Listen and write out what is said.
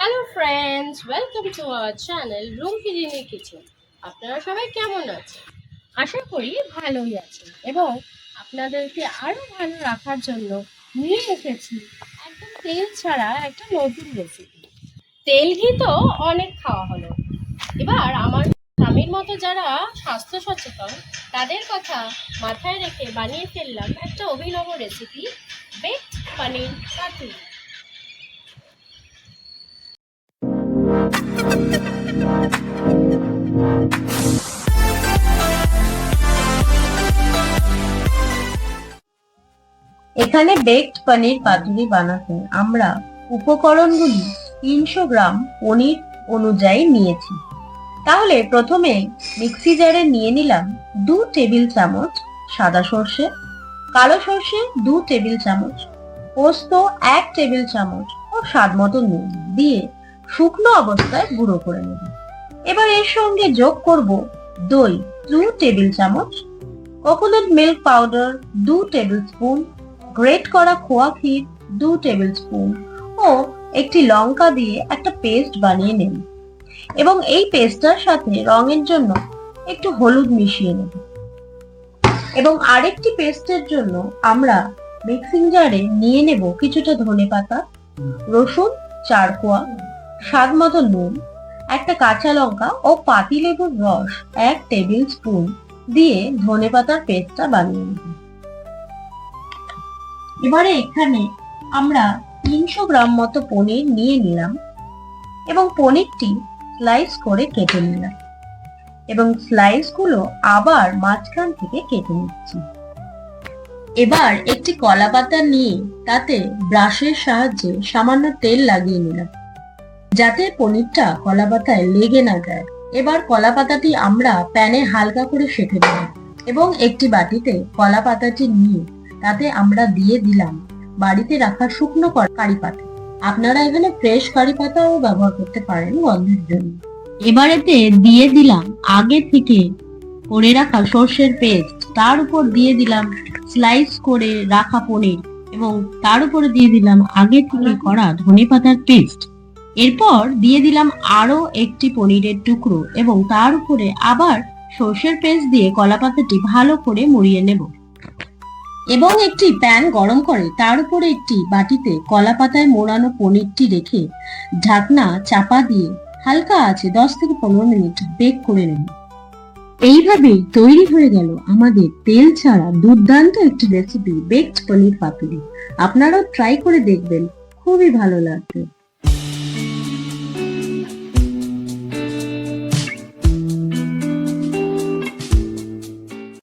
Hello friends, welcome to our channel Rumkirini kitchen. আপনারা সবাই কেমন আছেন? আশা করি ভালোই আছেন এবং আপনাদেরকে আরো ভালো রাখার জন্য নিয়ে এসেছি একদম তেল ছাড়া একটা নতুন রেসিপি। তেল ঘি তো অনেক খাওয়া হলো, এবার আমার স্বামীর মতো যারা স্বাস্থ্য সচেতন তাদের কথা মাথায় রেখে বানিয়ে ফেললাম একটা অভিনব রেসিপি, বেকড পনির পাতুরি। এখানে বেকড পনির পাতুরি বানাতে আমরা উপকরণগুলি 300 গ্রাম পনির অনুযায়ী নিয়েছি। তাহলে প্রথমে মিক্সি জারে নিয়ে নিলাম 2 টেবিল চামচ সাদা সর্ষে, কালো সর্ষে 2 টেবিল চামচ, পোস্ত 1 টেবিল চামচ ও স্বাদ মতো নুন দিয়ে শুকনো অবস্থায় গুঁড়ো করে নেব। এবার এর সঙ্গে যোগ করব দই 2 টেবিল চামচ, coconut milk powder 2 table spoon, great করা খোয়া ক্ষীর 2 টেবিল স্পুন ও একটি লঙ্কা দিয়ে একটা পেস্ট বানিয়ে নেব এবং এই পেস্টটার সাথে রঙের জন্য একটু হলুদ মিশিয়ে নেব। এবং আরেকটি পেস্টের জন্য আমরা মিক্সিং জারে নিয়ে নেব কিছুটা ধনেপাতা, রসুন 4 কোয়া, স্বাদ মতো নুন, একটা কাঁচা লঙ্কা ও পাতিলেবুর রস 1 টেবিল স্পুন দিয়ে ধনেপাতার পেস্টটা বানিয়ে নেব। এবারে এখানে আমরা 300 গ্রাম মতো পনির নিয়ে নিলাম এবং পনিরটি স্লাইস করে কেটে নিলাম এবং স্লাইস গুলো আবার মাঝখান থেকে কেটে নিচ্ছি। এবার একটি কলা পাতা নিয়ে তাতে ব্রাশের সাহায্যে সামান্য তেল লাগিয়ে নিলাম যাতে পনিরটা কলা পাতায় লেগে না যায়। এবার কলা পাতাটি আমরা প্যানে হালকা করে সেঁকে দেব এবং একটি বাটিতে কলা পাতাটি নিয়ে তাতে আমরা দিয়ে দিলাম বাড়িতে রাখা শুকনো কারি পাতা। আপনারা এখানে ফ্রেশ কারি পাতাও ব্যবহার করতে পারেন গন্ধের জন্য। এবার এতে দিয়ে দিলাম আগে থেকে করে রাখা সর্ষের পেস্ট, তার উপর দিয়ে দিলাম স্লাইস করে রাখা পনির এবং তার উপরে দিয়ে দিলাম আগে থেকে করা ধনেপাতার পেস্ট। এরপর দিয়ে দিলাম আরো একটি পনিরের টুকরো এবং তার উপরে আবার সর্ষের পেস্ট দিয়ে কলা পাতাটি ভালো করে মুড়িয়ে নেব এবং একটি প্যান গরম করে তার উপরে একটি বাটিতে কলা পাতায় মোড়ানো পনিরটি রেখে ঢাকনা চাপা দিয়ে হালকা আছে 10 থেকে 15 মিনিট বেক করে নেব। এইভাবেই তৈরি হয়ে গেল আমাদের তেল ছাড়া দুর্দান্ত একটি রেসিপি, বেকড পনির পাতুরি। আপনারাও ট্রাই করে দেখবেন, খুবই ভালো লাগবে।